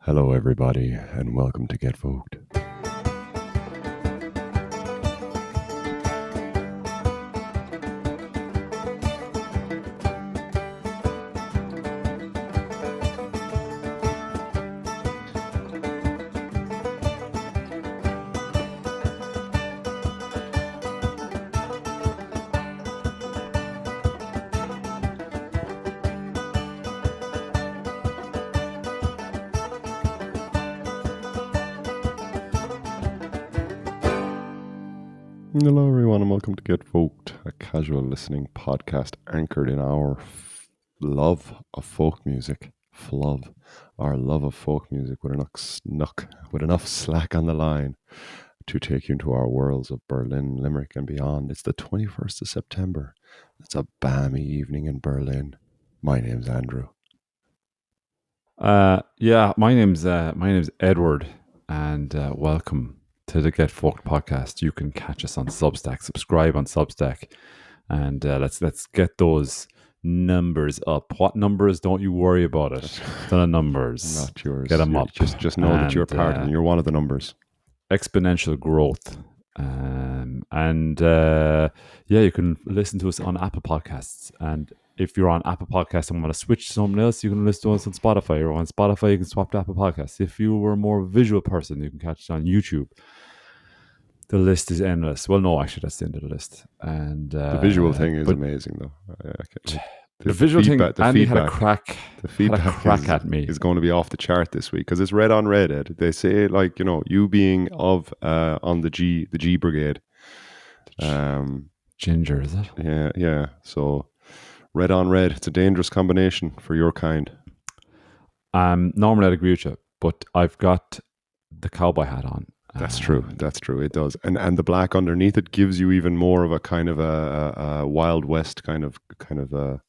Hello, everybody, and welcome to Get Folked. Hello, everyone, and welcome to Get Folked, a casual listening podcast anchored in our love of folk music. Our love of folk music with enough slack on the line to take you into our worlds of Berlin, Limerick, and beyond. It's the 21st of September. It's a balmy evening in Berlin. My name's Andrew. My name's Edward, and welcome to the Get Folked podcast. You can catch us on Substack, subscribe on Substack, and let's get those numbers up. What numbers? Don't you worry about it. The numbers, Not yours. Get them up. Just know that you're part of them. You're one of the numbers. Exponential growth, you can listen to us on Apple Podcasts. And if you're on Apple Podcasts and want to switch to something else, you can listen to us on Spotify. Or on Spotify, you can swap to Apple Podcasts. If you were a more visual person, you can catch it on YouTube. The list is endless. Well, no, actually, that's the end of the list. And the visual thing is amazing, though. The visual thing, Andy had a crack. The feedback at me. Is going to be off the chart this week because it's red on red. Ed. They say, like, you being of on the G brigade. Ginger, is it? Yeah. So red on red. It's a dangerous combination for your kind. Normally I'd agree with you, but I've got the cowboy hat on. That's true. It does, and the black underneath it gives you even more of a kind of a Wild West kind of a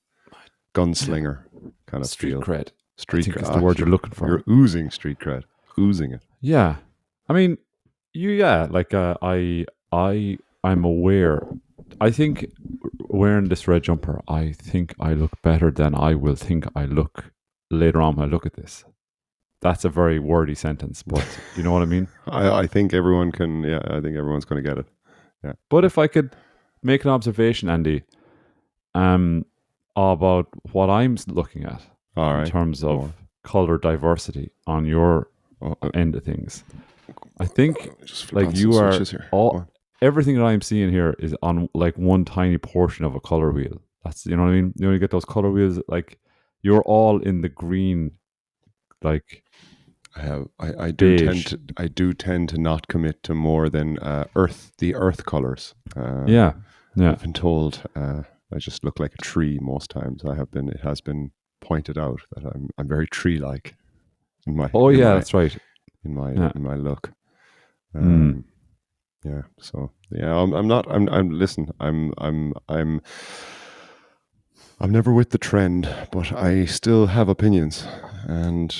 gunslinger kind of street feel. Cred. Street I think cred. is the word you're looking for. You're oozing street cred, oozing it. Yeah, I mean, I'm aware. I think wearing this red jumper, I think I look better than I will think I look later on when I look at this. That's a very wordy sentence, but you know what I mean? I think everyone can, I think everyone's going to get it. Yeah. But if I could make an observation, Andy, about what I'm looking at in terms of color diversity on your end of things, I think like you are everything that I'm seeing here is on like one tiny portion of a color wheel. That's, you know what I mean? You get those color wheels, like you're all in the green. Like I do tend to not commit to more than the earth colors. Yeah. I've been told I just look like a tree most times. It has been pointed out that I'm very tree-like in my. That's right. In my look. Yeah. So I'm not. Listen. I'm never with the trend, but I still have opinions. And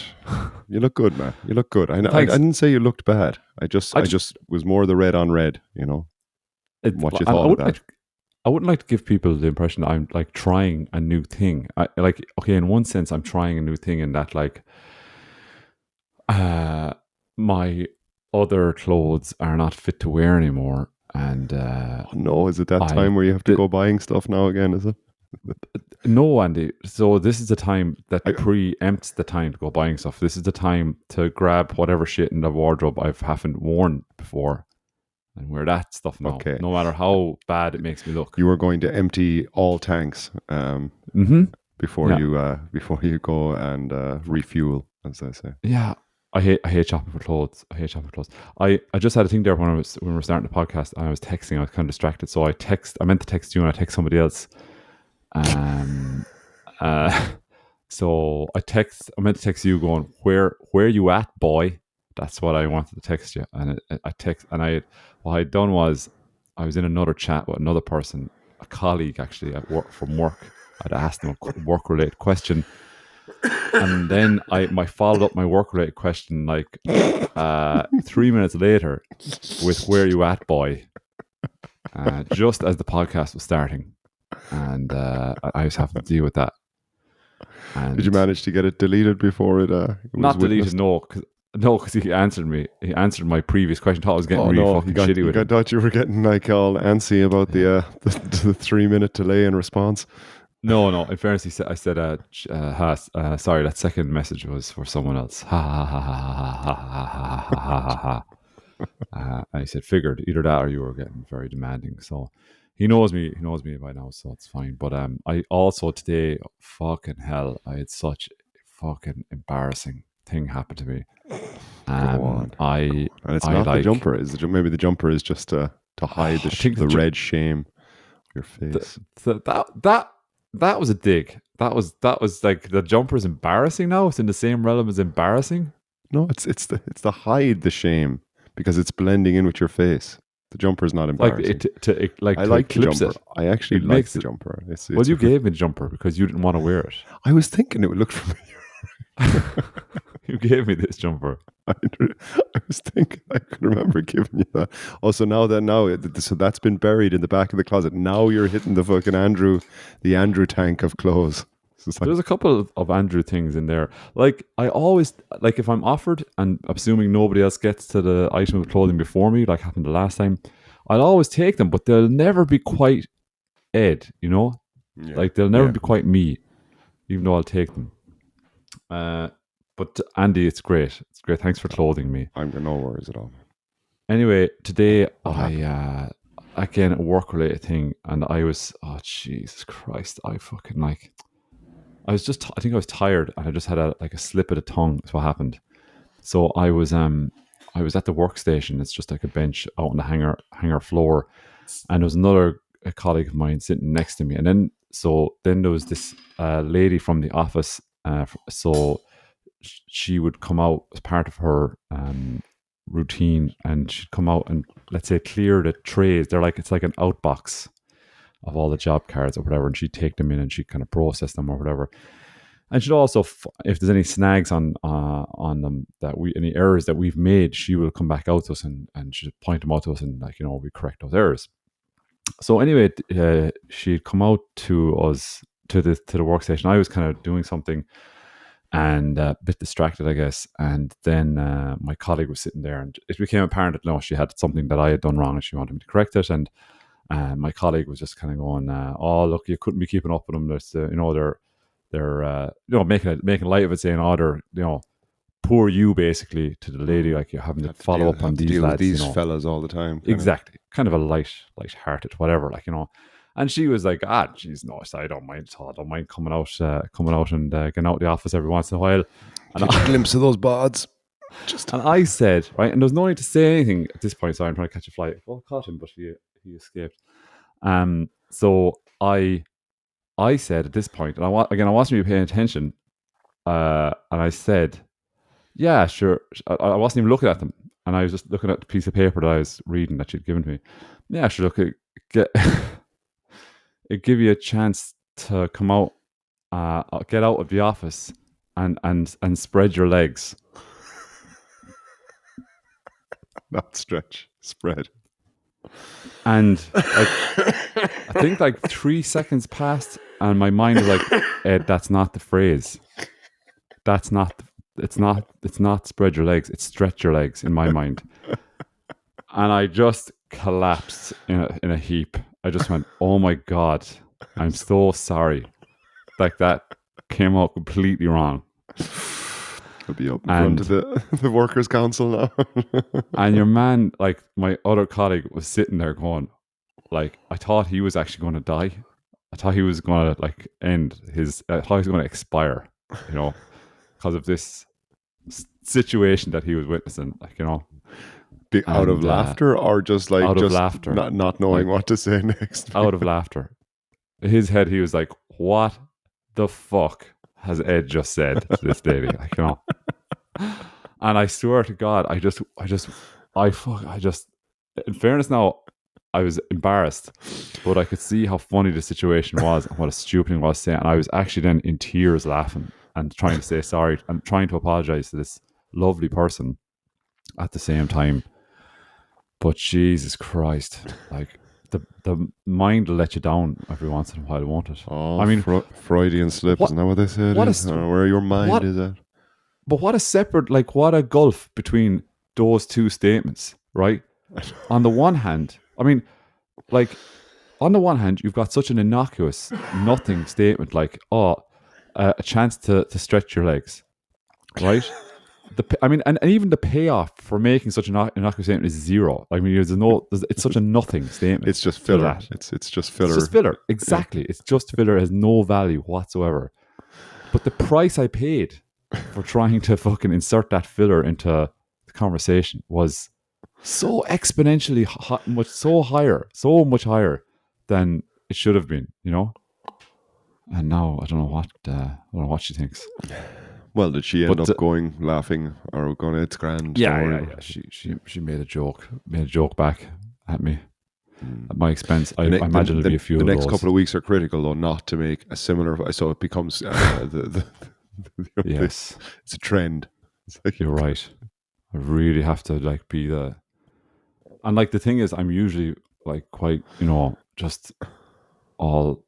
you look good, man. You look good. I didn't say you looked bad. I just was more the red on red, what you thought of that. I wouldn't like to give people the impression that I'm like trying a new thing. In one sense, I'm trying a new thing in that like my other clothes are not fit to wear anymore. And no, is it that time where you have to go buying stuff now again, is it? No, Andy. So this is the time that preempts the time to go buying stuff. This is the time to grab whatever shit in the wardrobe I haven't worn before and wear that stuff now. Okay. No matter how bad it makes me look. You are going to empty all tanks before you go and refuel, as I say. Yeah. I hate shopping for clothes. I just had a thing there when we were starting the podcast and I was texting. I was kind of distracted. So I meant to text you and I text somebody else. So I meant to text you going, where you at, boy? That's what I wanted to text you. And what I'd done was I was in another chat with another person, a colleague actually at work from work. I'd asked them a work related question. And then I followed up my work related question like 3 minutes later with where you at, boy? Just as the podcast was starting. And I just have to deal with that. Did you And manage to get it deleted before it was not deleted, witnessed? no, because he answered me. He answered my previous question. Thought I was getting Oh really no, fucking shitty with him. thought you were getting like all antsy about Yeah. the 3 minute delay in response. No, no. In fairness, I said, sorry, that second message was for someone else. Ha ha ha ha ha ha ha ha ha ha ha ha. And he said, figured either that or you were getting very demanding. So he knows me. He knows me by now, so it's fine. But I also today, fucking hell, I had such a fucking embarrassing thing happen to me. Go on. I And it's I not the like jumper. Maybe the jumper is just to hide I think the red shame of your face. that was a dig. That was like the jumper is embarrassing now. It's in the same realm as embarrassing. No, it's the hide the shame because it's blending in with your face. The jumper is not Like embarrassing. like I to like the eclipse jumper. it. I actually It like makes the it. jumper. Well, you gave me the jumper because you didn't want to wear it. I was thinking it would look familiar. You gave me this jumper. I was thinking I could remember giving you that. Oh, so so that's been buried in the back of the closet. Now you're hitting the fucking the Andrew tank of clothes. It's like, There's a couple of Andrew things in there. Like I always like if I'm offered, and assuming nobody else gets to the item of clothing before me, like happened the last time, I'll always take them, but they'll never be quite Ed. You know, yeah, like they'll never yeah. be quite me, even though I'll take them. But Andy, it's great. It's great. Thanks for clothing me. I'm no worries at all. Anyway, today What happened? again a work related thing, and I was Jesus Christ, I was just I think I was tired, and I just had a slip of the tongue. That's what happened. So I was at the workstation. It's just like a bench out on the hangar floor, and there was another a colleague of mine sitting next to me, and then there was this lady from the office. So she would come out as part of her routine, and she'd come out and, let's say, clear the trays. It's like an outbox of all the job cards or whatever, and she'd take them in and she'd kind of process them or whatever. And she'd also, if there's any snags on them, any errors that we've made, she will come back out to us and she'd point them out to us, and we correct those errors. So anyway, she'd come out to us to the workstation. I was kind of doing something and a bit distracted, I guess. And then my colleague was sitting there, and it became apparent that no, she had something that I had done wrong, and she wanted me to correct it. And my colleague was just kind of going, "Oh, look, you couldn't be keeping up with them. There's, they're making light of it, saying, oh, they're, poor you, basically, to the lady, like you're having to follow up on these deal lads, with these fellas all the time. Exactly, kind of a light-hearted, whatever, And she was like, geez, no, I don't mind at all. I don't mind coming out and getting out of the office every once in a while. And Get a glimpse of those bods. And I said, right, and there was no need to say anything at this point. Sorry, I'm trying to catch a fly. Well, caught him, but he escaped. So I said at this point, and I wasn't really paying attention, and I said, yeah, sure. I wasn't even looking at them, and I was just looking at the piece of paper that I was reading that she'd given to me. Yeah, sure. Look, it give you a chance to come out, get out of the office, and spread your legs. Not stretch, spread. And I think 3 seconds passed, and my mind was like, Ed, that's not the phrase. That's not. It's not spread your legs. It's stretch your legs in my mind. And I just collapsed in a heap. I just went, oh my God, I'm so sorry. Like that came out completely wrong. I'll be up in front of the workers' council now. And your man, my other colleague, was sitting there going, I thought he was actually going to die. I thought he was going to end his. I thought he was going to expire, because of this situation that he was witnessing, Out of laughter, or just out of laughter, not knowing what to say next. Out of laughter. In his head, he was like, "What the fuck has Ed just said to this lady?" And I swear to God, in fairness now, I was embarrassed, but I could see how funny the situation was and what a stupid thing I was saying. And I was actually then in tears laughing and trying to say sorry and trying to apologize to this lovely person at the same time. But Jesus Christ, the mind will let you down every once in a while, won't it? Oh, I mean, Freudian slip, what isn't that what they say it what is? I a don't know where your mind what is at. but what a separate, like, what a gulf between those two statements, right? On the one hand, I mean, like, on the one hand, you've got such an innocuous, nothing statement like, oh, a chance to stretch your legs, right? I mean, and even the payoff for making such an innocuous statement is zero. I mean, it's such a nothing statement It's just to filler. that. It's just It's filler. just filler. Yeah. Exactly. It's just filler. It has no value whatsoever. But the price I paid for trying to fucking insert that filler into the conversation was so exponentially so much higher than it should have been, you know. And now I don't know what she thinks. Well, did she end But up going laughing or going, it's grand, don't yeah, worry yeah, about yeah. it. She made a joke back at me Mm. at my expense. I The, imagine it'll be a few the of next those. couple of weeks are critical, though, not to make a similar. So it becomes Yes, it's a trend. It's like, you're right. I really have to like be the and like the thing is, I'm usually like quite just all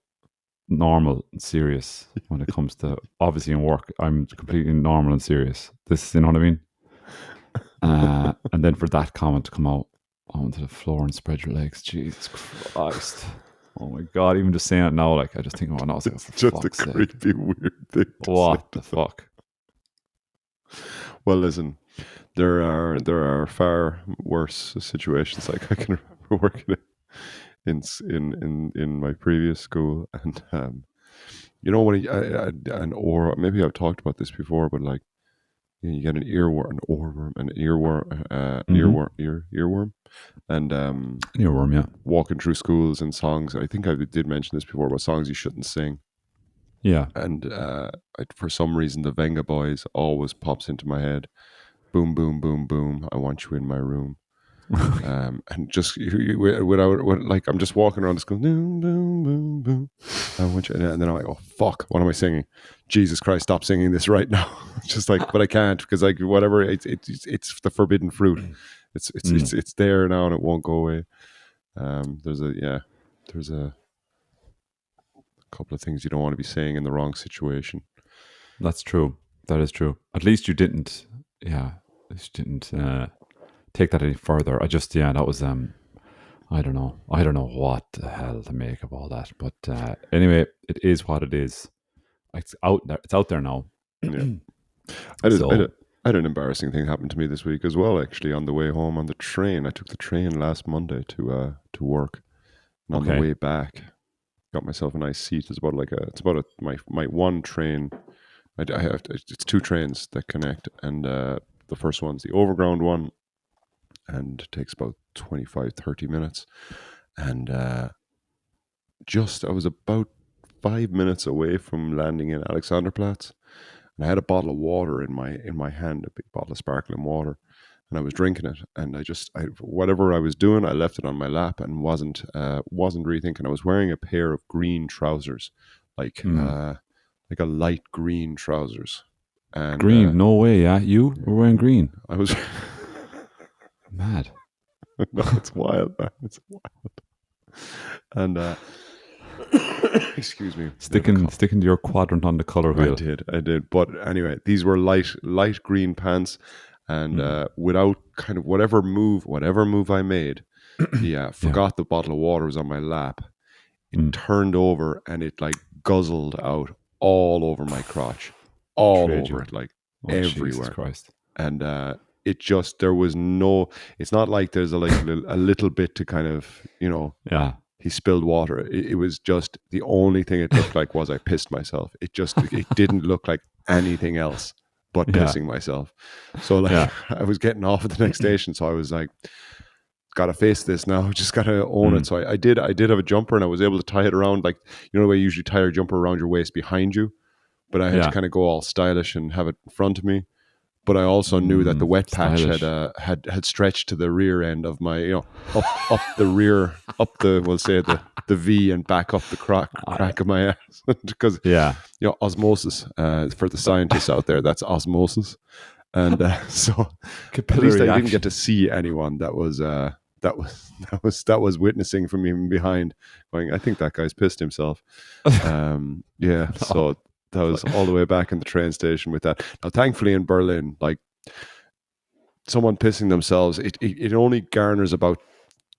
normal and serious when it comes to obviously in work. I'm completely normal and serious. This, you know what I mean? And then for that comment to come out onto the floor and spread your legs, Jesus Christ! Oh my God! Even just saying it now, like I just think, oh no, it's like, it's for just a fuck's sake, creepy, weird thing to say. what the fuck? Well, listen, there are far worse situations. Like I can remember working in my previous school, and when or maybe I've talked about this before, but like you get an Mm-hmm. earworm, and Earworm, yeah, walking through schools and songs. I think I did mention this before about songs you shouldn't sing, yeah. and for some reason the Venga Boys always pops into my head. Boom, boom, boom, boom. I want you in my room. And just without like I'm just walking around, just going boom, boom, boom, boom. I want you, and then I'm like, oh fuck, what am I singing? Jesus Christ, stop singing this right now! Just like, but I can't because like whatever, it's the forbidden fruit. It's there now and it won't go away. There's a couple of things you don't want to be saying in the wrong situation. That's true. That is true. At least you didn't. Yeah, at least you didn't take that any further. That was I don't know. I don't know what the hell to make of all that. But anyway, it is what it is. It's out there. It's out there now. Yeah, I did. I So did. I had an embarrassing thing happen to me this week as well. Actually, on the way home on the train, I took the train last Monday to work, and on the okay. way back, got myself a nice seat. It's about my one train. I have it's two trains that connect, and the first one's the overground one, and takes about 25-30 minutes. And I was about 5 minutes away from landing in Alexanderplatz, and I had a bottle of water in my hand, a big bottle of sparkling water, and I was drinking it. And whatever I was doing, I left it on my lap and wasn't really thinking. I was wearing a pair of green trousers, like Hmm. like a light green trousers, and Green. No way. Yeah, you were wearing green. I was. Mad. No, it's wild, man. It's wild. And excuse me, bit of a Sticking cough. sticking to your quadrant on the color wheel. I did. But anyway, these were light green pants, and Mm. without kind of whatever move I made, yeah, Yeah. forgot the bottle of water was on my lap. It Mm. turned over and it like guzzled out all over my crotch, all over Trajan. it, like Oh Jesus everywhere. Christ. And it just there was no. It's not like there's a little bit to kind of Yeah. he spilled water. It was just the only thing it looked like was I pissed myself. It didn't look like anything else but Yeah. pissing myself. So like Yeah. I was getting off at the next station, so I was like, gotta face this now. Just gotta own it. Mm. So I did have a jumper and I was able to tie it around, like the way you usually tie your jumper around your waist behind you, but I had to Yeah. kind of go all stylish and have it in front of me. But I also knew that the wet patch Stylish. had stretched to the rear end of my up the rear, up the, we'll say, the V, and back up the crack of my ass, because Yeah. osmosis, for the scientists out there, that's osmosis. And so at least Capillary I didn't action. get to see anyone that was that was witnessing from even behind, going, I think that guy's pissed himself. Yeah, No, so that it's was like, all the way back in the train station with that. Now, thankfully, in Berlin, like someone pissing themselves, it only garners about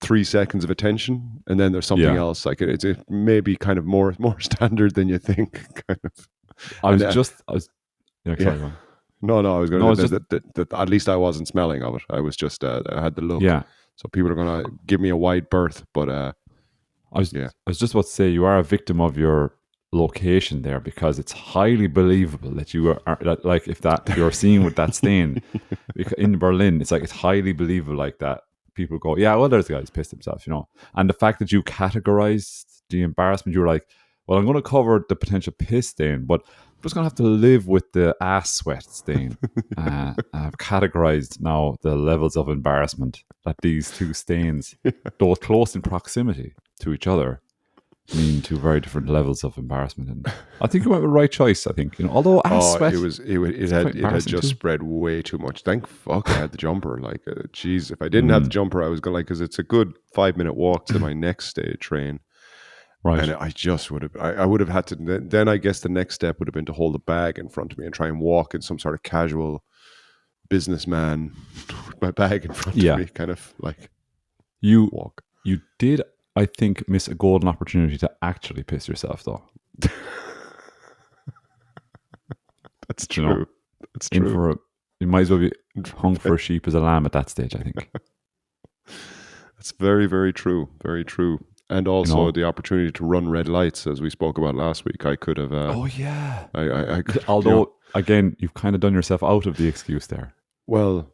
3 seconds of attention, and then there's something yeah. else. Like it may be kind of more standard than you think, kind of. And I was, yeah, yeah, sorry, go on. no, I was going No, to it's just, that at least I wasn't smelling of it. I was just I had the look. yeah. So people are going to give me a wide berth, but I was, yeah. I was just about to say you are a victim of your location there because it's highly believable that you are that, like if that you're seen with that stain in Berlin, it's like it's highly believable like that. People go, yeah, well, there's a guy who's pissed himself, you know. And the fact that you categorized the embarrassment, you were like, well, I'm going to cover the potential piss stain, but I'm just going to have to live with the ass sweat stain. I've categorized now the levels of embarrassment that these two stains, though close in proximity to each other, mean two very different levels of embarrassment. And I think you went with the right choice. I think, you know, although ass Oh, sweat, it it's quite had embarrassing just too. spread way too much. Thank fuck I had the jumper. Like, geez, if I didn't have the Mm, jumper, I was gonna, like, because it's a good 5 minute walk to my next day train, right. and I just would have, I would have had to. Then I guess the next step would have been to hold a bag in front of me and try and walk in some sort of casual businessman with my bag in front of Yeah. me, kind of like You walk. you did, I think, miss a golden opportunity to actually piss yourself, though. That's You know, true. That's in true. for a, you might as well be hung for a sheep as a lamb at that stage. I think. That's very, very true. Very true. And You also know. the opportunity to run red lights, as we spoke about last week. I could have, Oh yeah. I could, Although again, you've kind of done yourself out of the excuse there. well,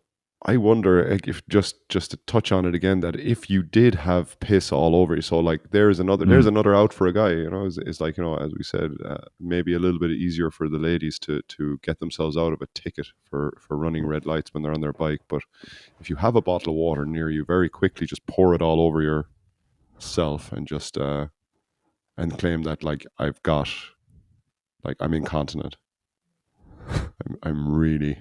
I wonder, like, if just to touch on it again, that if you did have piss all over you, so like there's Mm, another out for a guy, is like, as we said, maybe a little bit easier for the ladies to get themselves out of a ticket for running red lights when they're on their bike. But if you have a bottle of water near you, very quickly just pour it all over yourself and just and claim that, like, I'm incontinent. I'm really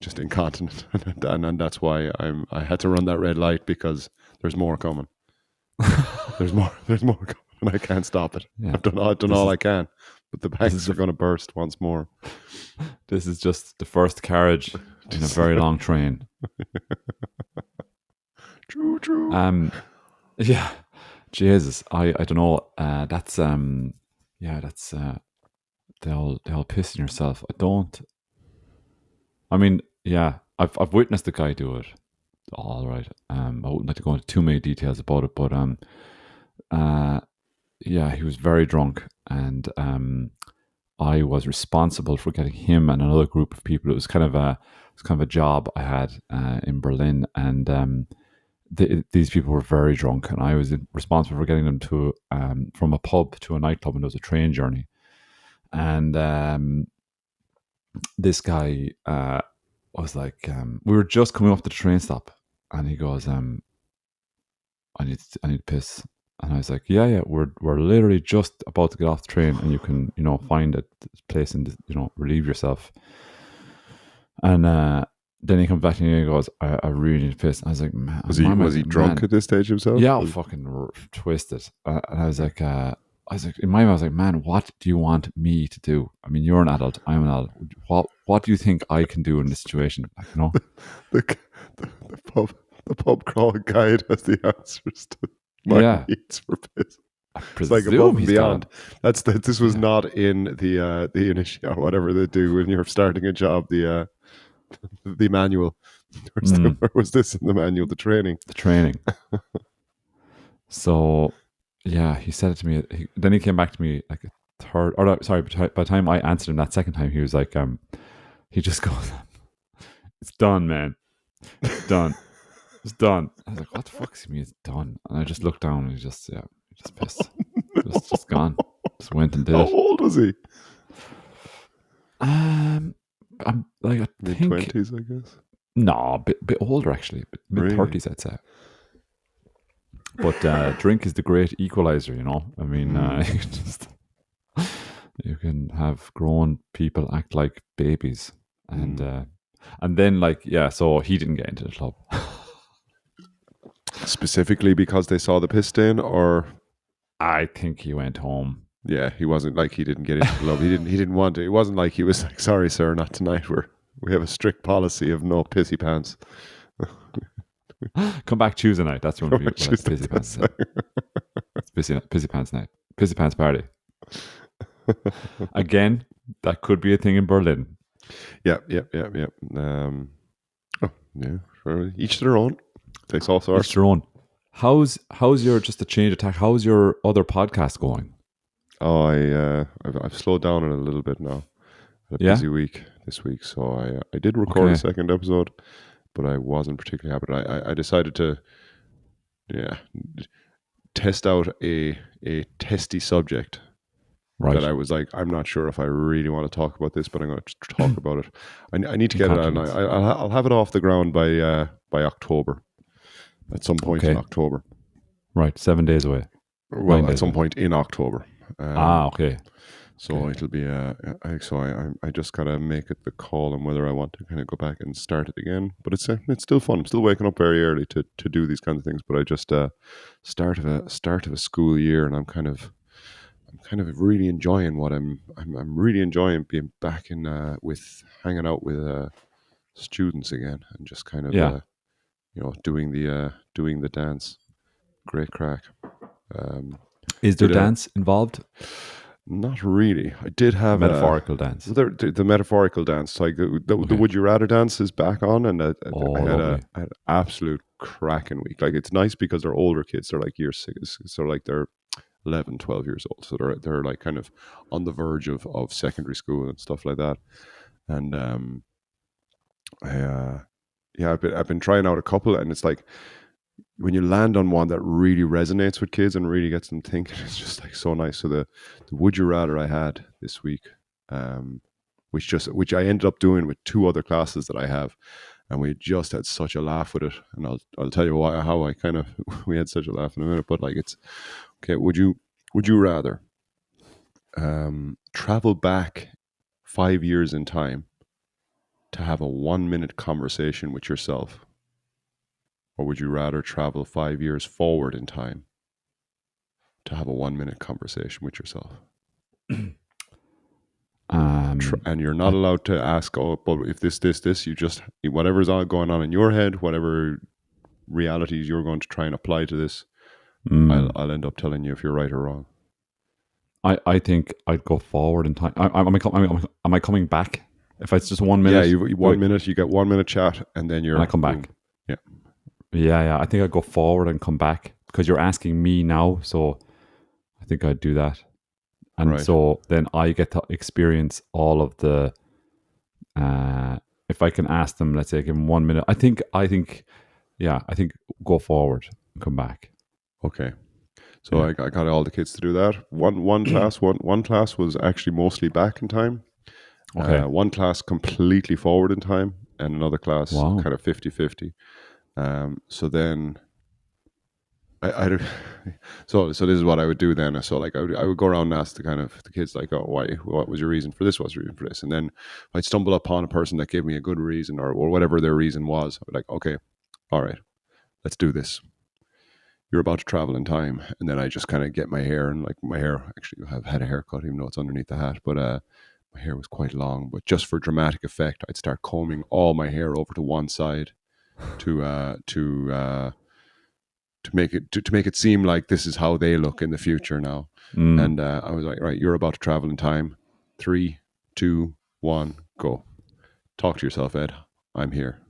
just incontinent, and that's why I had to run that red light, because there's more coming. There's more coming, and I can't stop it. yeah. I've done This all is I can, but the this is banks are the going to burst once more. this is just the first carriage in a very long train. True, true. Um, yeah. Jesus, I don't know. That's yeah, that's they'll piss in yourself. I don't. I mean, yeah, I've witnessed the guy do it. All right. I wouldn't like to go into too many details about it, but uh, yeah, he was very drunk, and I was responsible for getting him and another group of people. It was kind of a job I had in Berlin, and these people were very drunk, and I was responsible for getting them to from a pub to a nightclub, and it was a train journey. And this guy was like, we were just coming up to the train stop, and he goes, I need to piss. And I was like, yeah, we're literally just about to get off the train, and you can, find a place and, relieve yourself. And then he comes back to me and he goes, I really need to piss. And I was like, man, Was he drunk man, at this stage himself? yeah, I'll fucking twisted. And I was like, in my mind, I was like, man, what do you want me to do? I mean, you're an adult, I'm an adult. What do you think I can do in this situation? Like, the, the pub crawl guide has the answers to my yeah, needs for piss. I It's like above presume and he's got beyond. a, This was yeah. not in the initial, or whatever they do when you're starting a job. The manual. Where was this in the manual? The training. The training. So, yeah, he said it to me. Then he came back to me like a third, or no, sorry, by the time I answered him that second time, he was like, he just goes, "It's done, man. It's done. It's done." I was like, "What the fuck does he mean it's done?" And I just looked down and he just pissed, just gone, just went and did How it. old was he? I'm like, I Mid think twenties, I guess. no, bit older actually, mid Really? thirties, I'd say. But drink is the great equalizer, you know. I mean, Mm. you can have grown people act like babies, Mm. and then like, yeah. So he didn't get into the club. Specifically because they saw the piss stain, or I think he went home. yeah, he wasn't like he didn't get into the love. He didn't want to. It wasn't like he was like, sorry, sir, not tonight. We have a strict policy of no pissy pants. Come back Tuesday night. That's when we Which have is the pissy pants. best Night. It's pissy pants night. Pissy pants party. Again, that could be a thing in Berlin. Yeah. Oh, yeah. Sure. Each their own. Takes all sorts. Each their own. How's your, just a change of tack? How's your other podcast going? Oh, I've slowed down it a little bit now. Had a Yeah? busy week this week, so I did record a Okay. second episode, but I wasn't particularly happy. I decided to test out a testy subject Right. that I was like, I'm not sure if I really want to talk about this, but I'm going to talk about it. I need to get it, and Confidence. I'll have it off the ground by October, at some point in Okay. October. Right. 7 days away. Well, 9 at days some away. point in October. Okay. So Okay. it'll be I just gotta make it the call on whether I want to kind of go back and start it again. But it's still fun. I'm still waking up very early to do these kinds of things. But I just start of a school year, and I'm kind of really enjoying what I'm really enjoying being back in with hanging out with students again, and just kind of Yeah. doing the dance. Great crack. Is there Did a- dance involved? Not really. I did have Metaphorical dance. the metaphorical dance, like the Okay. Would You Rather dance, is back on, and Oh, I had lovely. an absolute cracking week. Like, it's nice because they're older kids. They're like year six, so like they're 11, 12 years old. So they're like kind of on the verge of secondary school and stuff like that. And I've been trying out a couple, and it's like, when you land on one that really resonates with kids and really gets them thinking, it's just like so nice. So the Would You Rather I had this week, which I ended up doing with two other classes that I have, and we just had such a laugh with it. And I'll tell you how I kind of we had such a laugh in a minute. But like, it's okay. Would you rather travel back 5 years in time to have a 1 minute conversation with yourself? Or would you rather travel 5 years forward in time to have a 1 minute conversation with yourself? And you're not allowed to ask, but if this, you just, whatever's going on in your head, whatever realities you're going to try and apply to this, I'll end up telling you if you're right or wrong. I think I'd go forward in time. Am I coming back? If it's just 1 minute? Yeah, you 1 minute, you get 1 minute chat, and then And I come back. boom. Yeah. Yeah. I think I'd go forward and come back, because you're asking me now. So I think I'd do that. And Right. so then I get to experience all of the, if I can ask them, let's say, give them 1 minute. I think go forward and come back. Okay. So Yeah. I got all the kids to do that. One class was actually mostly back in time. Okay. One class completely forward in time, and another class Wow. kind of 50-50. So then I so this is what I would do then. So like I would go around and ask the kids, like, oh, what was your reason for this? What's your reason for this? And then I'd stumble upon a person that gave me a good reason, or whatever their reason was. I'd be like, okay, all right, let's do this. You're about to travel in time. And then I just kind of get my hair, and like my hair, actually I've had a haircut, even though it's underneath the hat, but my hair was quite long, but just for dramatic effect, I'd start combing all my hair over to one side to make it seem like this is how they look in the future now. And I was like, right, you're about to travel in time. 3, 2, 1, go. Talk to yourself, Ed. I'm here.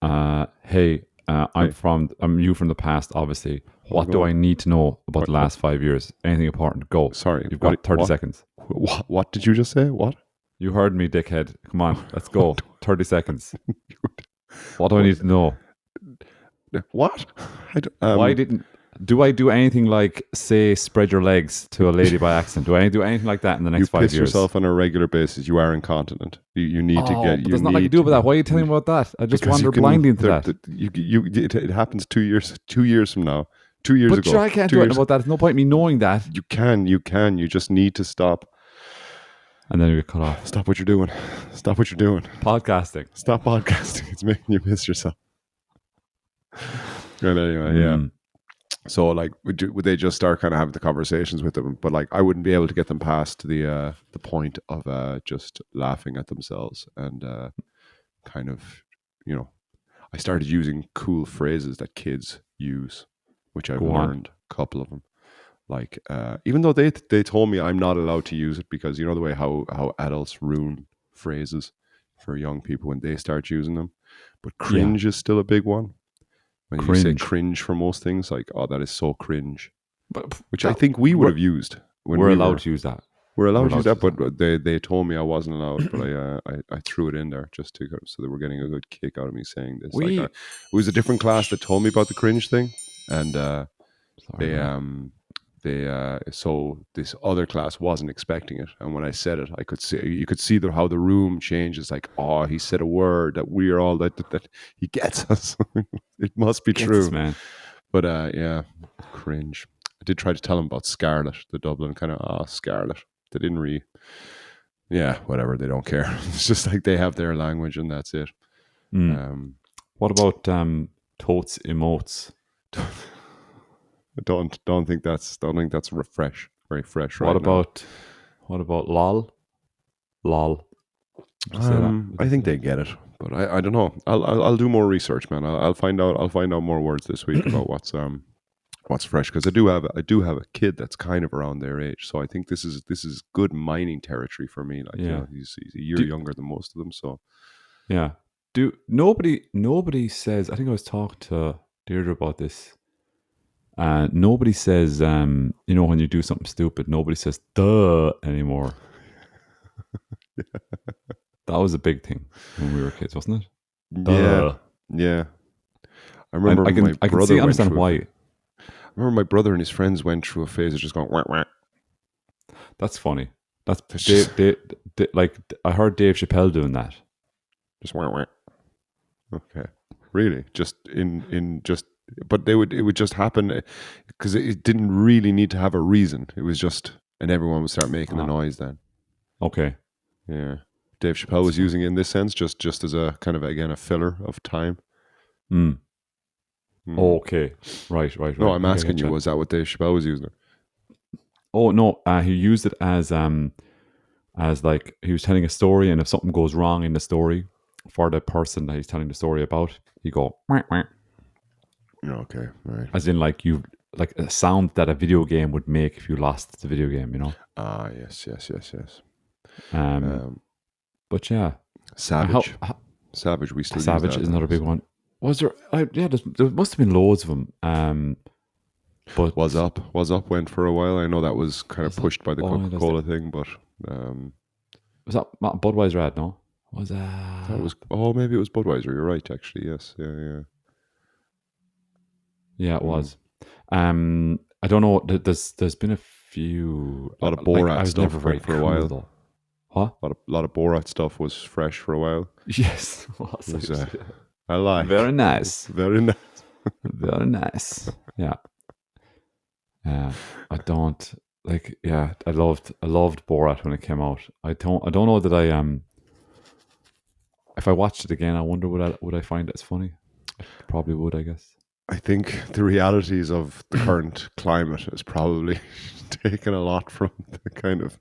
Hey, I'm you from the past, obviously. What do I need to know about the last 5 years? Anything important? Go. Sorry, You've got 30 seconds. What did you just say? What? You heard me, dickhead. Come on, let's go. 30 seconds. What do I need to know? What? Why do I do anything like, say, spread your legs to a lady by accident? Do I do anything like that in the next 5 years? You piss yourself on a regular basis. You are incontinent. You need to get. But there's not like to do with that. Why are you telling me about that? I just wander blindly into that. It happens 2 years from now. 2 years ago. But sure, I can't do anything about that. There's no point in me knowing that. You can. You just need to stop. And then you get cut off. Stop what you're doing. Stop what you're doing. Podcasting. Stop podcasting. It's making you piss yourself. And anyway, yeah. Mm, So like, would they just start kind of having the conversations with them? But like, I wouldn't be able to get them past the point of just laughing at themselves and kind of, you know, I started using cool phrases that kids use, which I've go on. learned a couple of them. Like, even though they told me I'm not allowed to use it because you know the way how adults ruin phrases for young people when they start using them. But Yeah, cringe is still a big one. When you say cringe. cringe for most things, like, oh, that is so cringe, But which I that think we would have used when we're we allowed were. to use that. We're We're allowed to use allowed to that, use that. but they told me I wasn't allowed. But I threw it in there just to so they were getting a good kick out of me saying this. Like, We it was a different class that told me about the cringe thing, and sorry, they go on. so this other class wasn't expecting it, and when I said it, I could see you could see how the room changes. Like, oh, he said a word that we're all that he gets us. It must be Get this true. man. But yeah, cringe. I did try to tell him about Scarlet, the Dublin kind of Scarlet. They didn't yeah, whatever. They don't care. It's just like they have their language and that's it. Mm. Um, What about totes emotes? I don't think that's refresh very fresh What right now. about lol? Lol. Would you say that? Would I they say think that? they get it, but I don't know. I'll do more research, man. I'll find out. I'll find out more words this week about what's fresh because I do have a kid that's kind of around their age, so I think this is good mining territory for me. Like, you Yeah. know, he's a year Do, younger than most of them, so yeah. Do nobody says? I think I was talking to Deirdre about this. Nobody says, you know, when you do something stupid, nobody says "duh" anymore. That was a big thing when we were kids, wasn't it? yeah, Duh. yeah. I And remember my I can brother see went understand through. why. I remember my brother and his friends went through a phase of just going wah wah. That's funny. That's It's just like I heard Dave Chappelle doing that. just wah wah. Okay, really? Just in just, but they would it would just happen because it didn't really need to have a reason. It was just, and everyone would start making the Ah, noise then. okay, Yeah, Dave Chappelle that's was funny. using it in this sense, just as a kind of again a filler of time. Mm. Hmm. Okay, right. No, I'm I asking get you, you. was that what Dave Chappelle was using? It? Oh no, he used it as like he was telling a story, and if something goes wrong in the story for the person that he's telling the story about, he go "Wah, wah," Okay, all right. as in like you like a sound that a video game would make if you lost the video game, you know. Ah, yes. Um, Um, but yeah, Savage, Savage. We still use Savage that is now. another big So. one. Was there? Yeah, there must have been loads of them. Was But up, was up went for a while. I know that was kind of was that? pushed by the Oh, Coca Cola thing, but um, was that Budweiser ad? No, was I thought it that? was. Oh, maybe it was Budweiser. You're right, actually. Yes, yeah. Yeah, it Mm. was. I don't know. There's been a few. A lot of Like I Borat was never stuff very went for a cool while. though. Huh? Lot of Borat stuff was fresh for a while. Yes, it It was was actually. I like Very nice. very nice. Very nice. Yeah. I don't like. Yeah, I loved Borat when it came out. I don't know that I if I watched it again, I wonder would I find it as funny? I probably would, I guess. I think the realities of the current climate has probably taken a lot from the kind of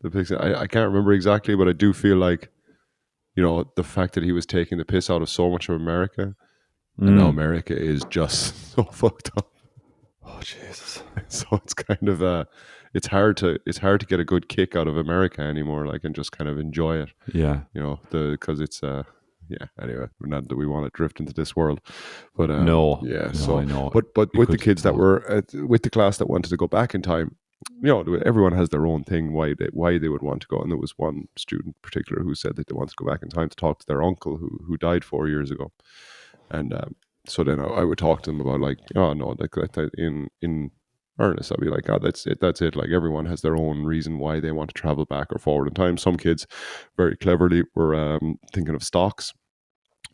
the picture. I can't remember exactly, but I do feel like, you know, the fact that he was taking the piss out of so much of America, and now Mm. America is just so fucked up. Oh Jesus. So it's kind of it's hard to get a good kick out of America anymore, like, and just kind of enjoy it, Yeah. you know, because it's yeah. Anyway, not that we want to drift into this world, but No. yeah. No, I So, know. but We with the could kids that talk. were with the class that wanted to go back in time, you know, everyone has their own thing why they would want to go, and there was one student in particular who said that they wanted to go back in time to talk to their uncle who died 4 years ago, and so then I would talk to them about, like, oh no, like that in earnest. I'd be like, oh, that's it. Like, everyone has their own reason why they want to travel back or forward in time. Some kids very cleverly were thinking of stocks,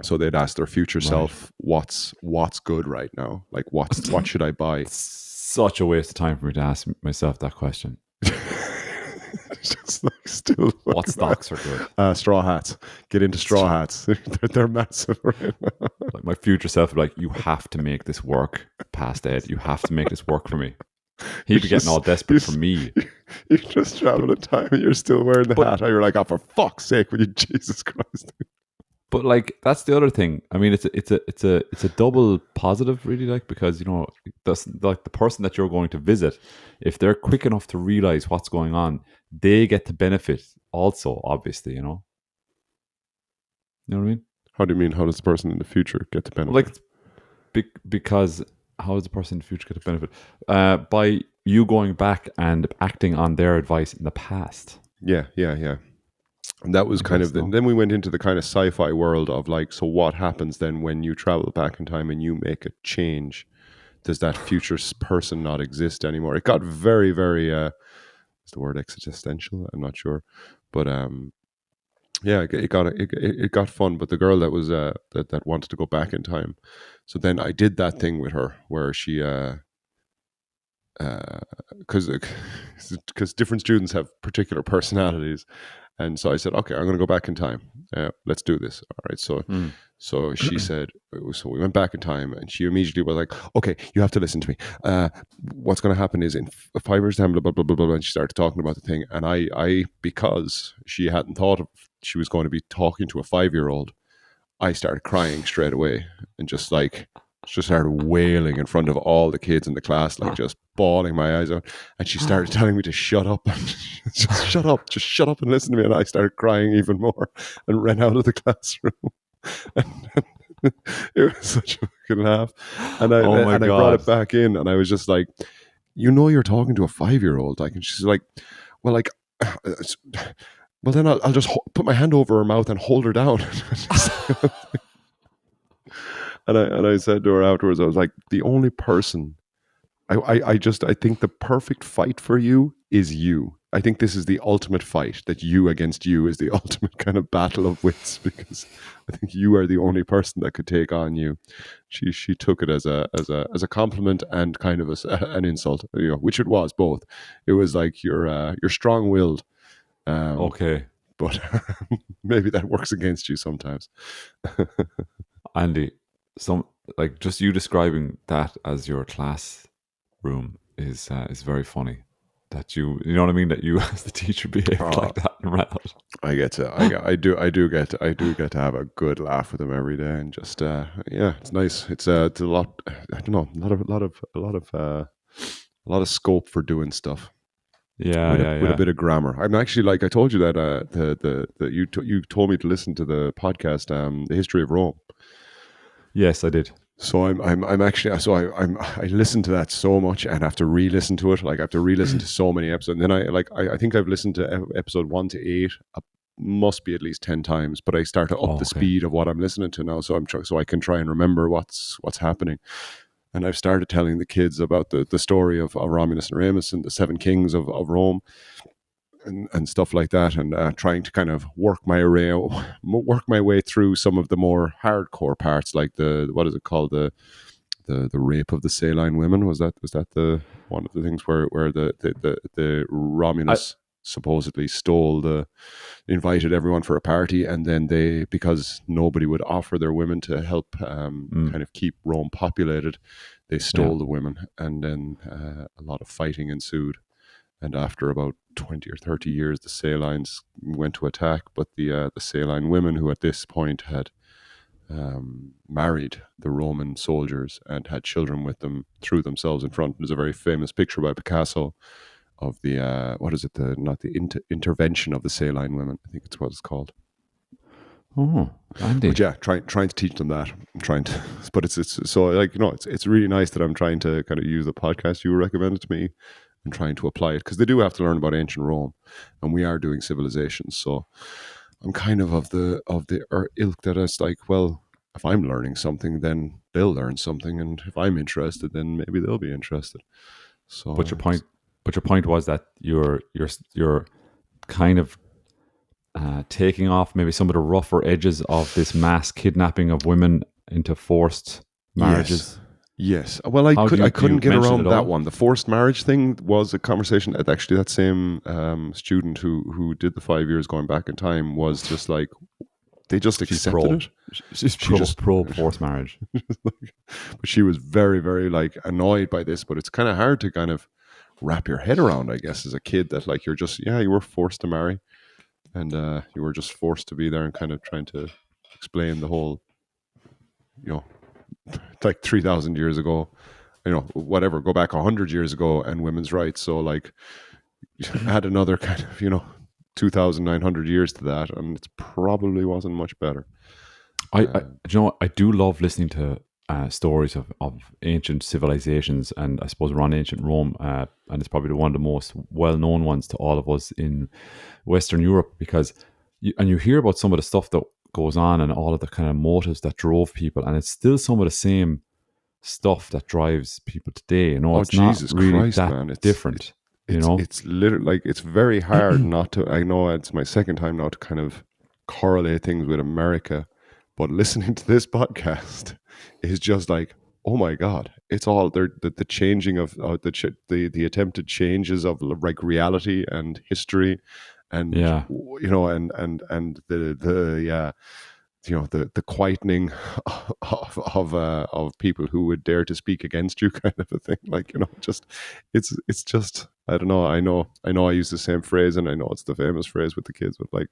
so they'd ask their future Right. self, what's good right now? Like, what should I buy? Such a waste of time for me to ask myself that question. Just like still What stocks are good? straw hats. Get into straw hats. They're massive right now. Like my future self would be like, you have to make this work, past Ed. You have to make this work for me. You He'd be getting all you desperate for me. you just travel in time and you're still wearing the But hat. And you're like, oh, for fuck's sake, will you, Jesus Christ? but like that's the other thing. I mean, it's a double positive, really, like because that's like the person that you're going to visit, if they're quick enough to realize what's going on, they get to benefit also. Obviously, you know what I mean. How do you mean? How does the person in the future get to benefit? Like because how does the person in the future get to benefit by you going back and acting on their advice in the past? Yeah, yeah, yeah. And that was I kind guess of so. then we went into the kind of sci-fi world of like, so what happens then when you travel back in time and you make a change? Does that future person not exist anymore? It got very, very is the word existential? I'm not sure, but yeah, it got fun. But the girl that was that wanted to go back in time, so then I did that thing with her where she because because different students have particular personalities, and so I said, okay, I'm going to go back in time. Let's do this. All right. Mm. So she said, so we went back in time, and she immediately was like, okay, you have to listen to me. What's going to happen is in 5 years time, blah, blah, blah, blah, blah. And she started talking about the thing. And because she hadn't thought of, she was going to be talking to a 5-year-old, I started crying straight away and just started wailing in front of all the kids in the class, like just bawling my eyes out. And she started telling me to shut up, just shut up and listen to me. And I started crying even more and ran out of the classroom. It was such a fucking laugh. And Oh my I brought god. it back in, and I was just like, you're talking to a 5-year-old, like, and she's like, well, like, well, then I'll just put my hand over her mouth and hold her down. And I said to her afterwards, I was like, the only person I think the perfect fight for you is you. I think this is the ultimate fight, that you against you is the ultimate kind of battle of wits, because I think you are the only person that could take on you. She took it as a compliment and kind of an insult, which it was both. It was like you're strong willed, um, Okay, but maybe that works against you sometimes. Andy. Some like just you describing that as your classroom is very funny. That you know what I mean. That you as the teacher behaved Oh, like that and ran out. I do get to have a good laugh with them every day, and just yeah, it's nice. It's a lot. I don't know, a lot of scope for doing stuff Yeah, yeah, with a yeah. bit of grammar. I'm actually, like I told you that you told me to listen to the podcast, the history of Rome. Yes, I did. So I'm actually, I listen to that so much and have to re-listen to it. Like I have to re-listen to so many episodes. And then I think I've listened to episode 1 to 8, must be at least 10 times. But I start to up Oh, the okay. speed of what I'm listening to now, so so I can try and remember what's happening. And I've started telling the kids about the story of Romulus and Remus and the 7 kings of Rome, and stuff like that, and trying to kind of work my way through some of the more hardcore parts, like the, what is it called, the rape of the saline women. Was that the one of the things where the I Romulus supposedly invited everyone for a party, and then they, because nobody would offer their women to help mm, kind of keep Rome populated, they yeah. stole the women, and then a lot of fighting ensued. And after about 20 or 30 years, the Salines went to attack, but the Saline women, who at this point had married the Roman soldiers and had children with them, threw themselves in front. There's a very famous picture by Picasso of the what is it? The not the intervention of the Saline women. I think it's what it's called. Oh, But Andy. yeah, trying to teach them that. I'm trying to, but it's so, like, it's really nice that I'm trying to kind of use the podcast you recommended to me and trying to apply it, because they do have to learn about ancient Rome, and we are doing civilizations. So I'm kind of the ilk that it's like, well, if I'm learning something, then they'll learn something, and if I'm interested, then maybe they'll be interested. But So your point, but your point was that you're kind of taking off maybe some of the rougher edges of this mass kidnapping of women into forced yes. marriages. Yes. Well, How I do couldn't you get mention it around that all? one. The forced marriage thing was a conversation that actually that same student who did the 5 years going back in time was just like, they just She's accepted pro. it. She's She just, pro forced marriage. but she was very, very like annoyed by this. But it's kind of hard to kind of wrap your head around, I guess, as a kid that like you're just you were forced to marry, and you were just forced to be there and kind of trying to explain the whole, you know, like 3,000 years ago, whatever, go back 100 years ago, and women's rights. So like add another kind of 2,900 years to that, and it probably wasn't much better. I you know what? I do love listening to stories of ancient civilizations, and I suppose we're on ancient Rome, and it's probably one of the most well known ones to all of us in Western Europe because you hear about some of the stuff that goes on and all of the kind of motives that drove people, and it's still some of the same stuff that drives people today. You know, Oh it's not Jesus really Christ, that man! different. You know, It's literally like it's very hard not to. I know it's my second time now to kind of correlate things with America, but listening to this podcast is just like, oh my god, it's all there. The changing of the attempted changes of like reality and history, and yeah, and the yeah, the quietening of people who would dare to speak against you, kind of a thing. Like just it's just I don't know. I know I use the same phrase, and I know it's the famous phrase with the kids, but like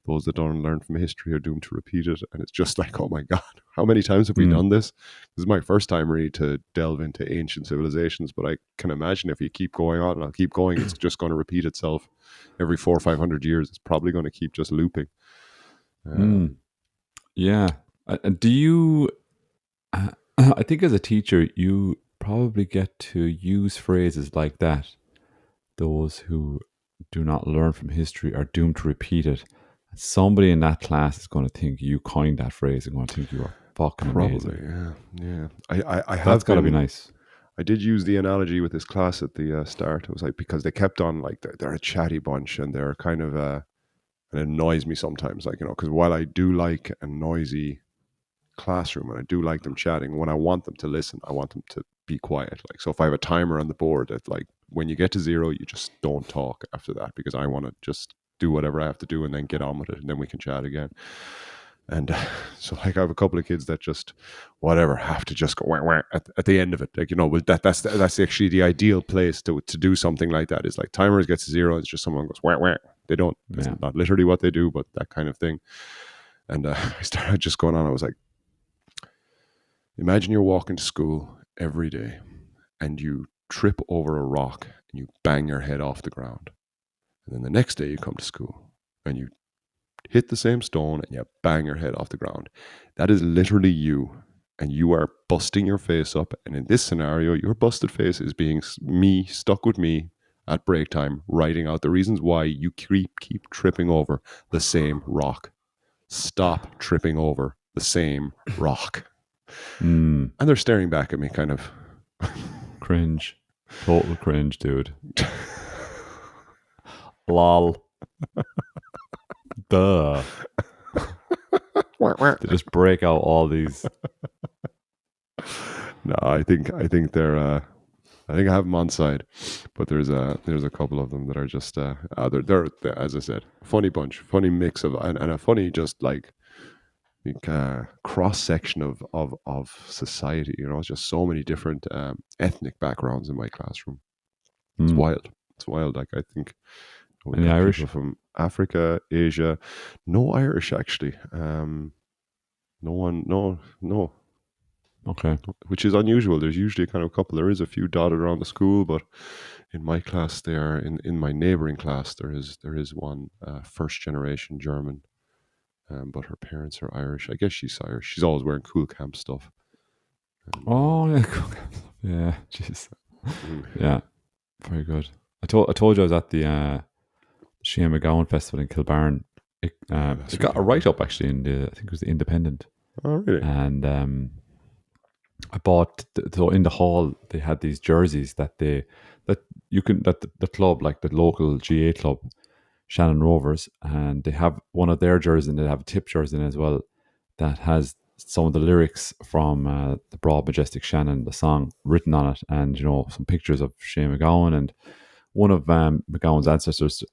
those that don't learn from history are doomed to repeat it. And it's just like, oh my god, how many times have we mm, done this? This is my first time really to delve into ancient civilizations, but I can imagine if you keep going on and I'll keep going, it's just going to repeat itself every 400 or 500 years. It's probably going to keep just looping. mm, Um, yeah. And do you? I think as a teacher, you probably get to use phrases like that. Those who do not learn from history are doomed to repeat it. Somebody in that class is going to think you coined that phrase and going to think you are fucking Probably, amazing. yeah, yeah. I That's have got to be been. nice. I did use the analogy with this class at the start. It was like because they kept on like they're a chatty bunch and they're kind of and it annoys me sometimes, like because while I do like a noisy classroom and I do like them chatting, when I want them to listen, I want them to be quiet. Like so, if I have a timer on the board that like when you get to zero, you just don't talk after that because I want to just do whatever I have to do and then get on with it, and then we can chat again. And so like I have a couple of kids that just whatever have to just go wah, wah, at the end of it, like well that's actually the ideal place to do something like that. Is like timers gets to zero, it's just someone goes wah, wah. They don't, it's Yeah. not literally what they do, but that kind of thing. And I started just going on. I was like, imagine you're walking to school every day and you trip over a rock and you bang your head off the ground, and then the next day you come to school and you hit the same stone and you bang your head off the ground. That is literally you. And you are busting your face up. And in this scenario, your busted face is being me, stuck with me at break time, writing out the reasons why you keep tripping over the same rock. Stop tripping over the same rock. Mm, And they're staring back at me, kind of. cringe. Total cringe, dude. Lol. Duh. They just break out all these. No, I think they're I think I have them on side, but there's a couple of them that are just they're as I said, funny bunch, funny mix of and a funny just like cross section of society. It's just so many different ethnic backgrounds in my classroom. It's Mm. wild. It's wild. Like I think we've Any got people Irish? from Africa, Asia, no Irish actually. No one, no, Okay. which is unusual. There's usually kind of a couple. There is a few dotted around the school, but in my class, there in my neighboring class, there is one first generation German, but her parents are Irish. I guess she's Irish. She's always wearing cool camp stuff. And Oh yeah. Yeah. Jeez. mm, Yeah. Very good. I told you I was at the Shane McGowan Festival in Kilbarn. It, that's it got right. a write up actually in the, I think it was the Independent, Oh, really? and I bought so in the hall they had these jerseys that you can that the club, like the local GA club, Shannon Rovers, and they have one of their jerseys and they have a tip jersey in it as well that has some of the lyrics from the Broad Majestic Shannon, the song, written on it, and some pictures of Shane McGowan and one of McGowan's ancestors.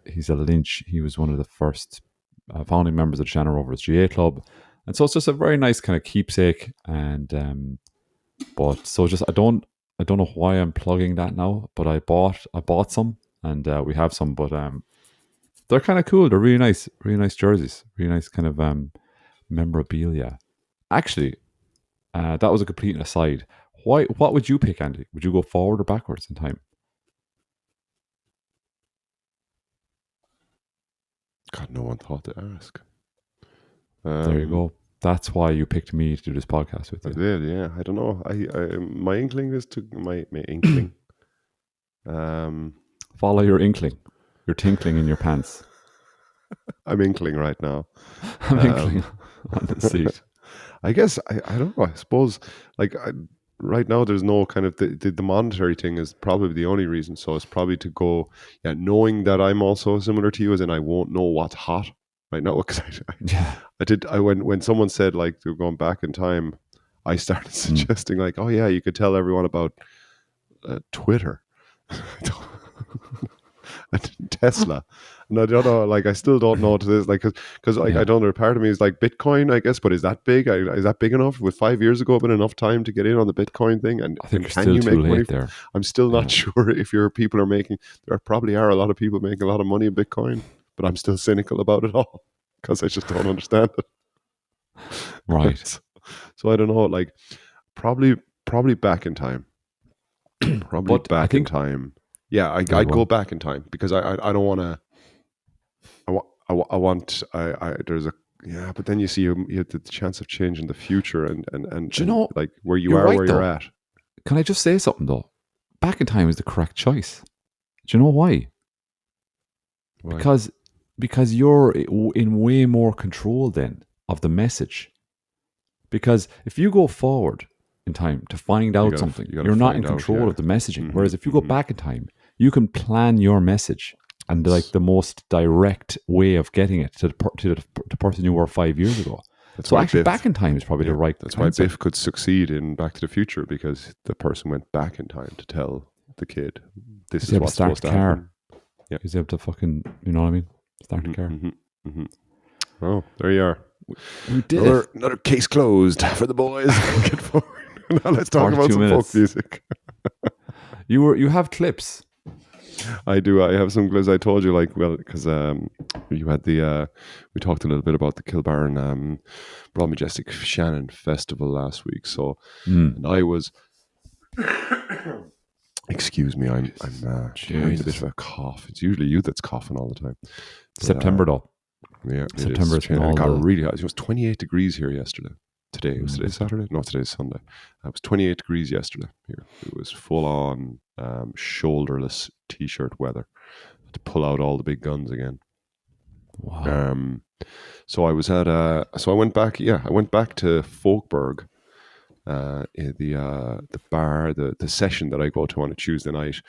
He's a Lynch. He was one of the first founding members of the Shannon Rovers GA club, and so it's just a very nice kind of keepsake. And but so just I don't know why I'm plugging that now, but I bought some, and we have some, but they're kind of cool. They're really nice jerseys, really nice kind of memorabilia. Actually, that was a complete aside. Why? What would you pick, Andy? Would you go forward or backwards in time? God, no one thought to ask. There you go. That's why you picked me to do this podcast with I you. did, yeah. I don't know. My inkling is to my inkling. Follow your inkling. You're tinkling in your pants. I'm inkling right now. I'm inkling on the seat. I guess I don't know. I suppose like right now there's no kind of the monetary thing is probably the only reason. So it's probably to go, yeah, knowing that I'm also similar to you, as in I won't know what's hot right now because Yeah. I when someone said like they're going back in time, I started suggesting like, oh yeah, you could tell everyone about Twitter. Tesla, and I don't know. Like, I still don't know to this. Like, because like I Yeah. don't know. Part of me is like Bitcoin, I guess, but is that big? Is that big enough? With 5 years ago, been enough time to get in on the Bitcoin thing? I think And you're can still you too make money? late there. I'm still Yeah. not sure if your people are making. There probably are a lot of people making a lot of money in Bitcoin, but I'm still cynical about it all because I just don't understand Right. it. So I don't know. Like, probably probably back in time. Probably But I back in think time. Yeah, yeah, I'd go go on. back in time because I don't want to. I want there's a yeah, but then you see you have the chance of changing the future Do you and know, like where you you're are, right where you're though. at. Can I just say something though? Back in time is the correct choice. Do you know why? Why? Because you're in way more control then of the message. Because if you go forward in time to find out something, You gotta you're not in find out. control Yeah. of the messaging. Hmm. Whereas if you go back in time, you can plan your message and like That's the most direct way of getting it to the person you were 5 years ago. that's So why actually, Biff. back in time is probably the Yeah, right that's why answer. Biff could succeed in Back to the Future because the person went back in time to tell the kid this He's is able to what's start supposed a to car. happen. Yeah. He's able to fucking, you know what I mean? Start a Hmm. car. Hmm. Hmm. Oh, there you are. We did it. Another case closed for the boys. Get forward. Now let's talk about 42 some folk minutes. music. You have clips. I do. I have some clips. I told you, like, well, because you had the. We talked a little bit about the Kilbarn Broad Majestic Shannon Festival last week. So, and I was. Excuse me, I'm carrying a bit of Jesus. a cough. It's usually you that's coughing all the time, but September though. yeah, it September is. has been And it all got the really hot. It was 28 degrees here yesterday. Today was today was it? Saturday? No, today's Sunday. It was 28 degrees yesterday here. It was full on shoulderless t-shirt weather. Had to pull out all the big guns again. Wow. So I was at so I went back. Yeah, I went back to Folkburg, in the bar, the session that I go to on a Tuesday night.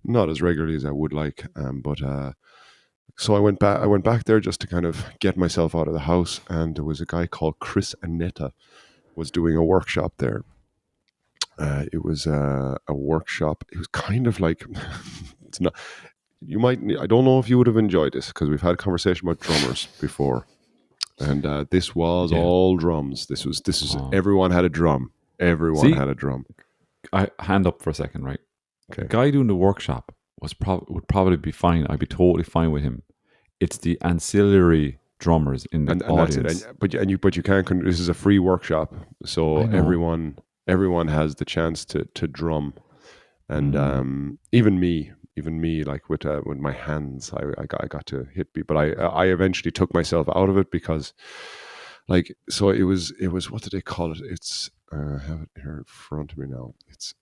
Not as regularly as I would like, but so I went back. I went back there just to kind of get myself out of the house, and there was a guy called Chris Anetta was doing a workshop there. It was a workshop. It was kind of like it's not. You might. I don't know if you would have enjoyed this because we've had a conversation about drummers before, and this was Yeah. all drums. This was Oh. everyone had a drum. Everyone See, had a drum. I hand up for a second, right? The Okay. guy doing the workshop would probably be fine. I'd be totally fine with him. It's the ancillary drummers in the And that's it. audience. But you can't. This is a free workshop, so I know. everyone has the chance to drum, and Mm. even me, like with my hands, I got to hit beat, but I eventually took myself out of it because, like, so it was what did they call it? It's I have it here in front of me now. It's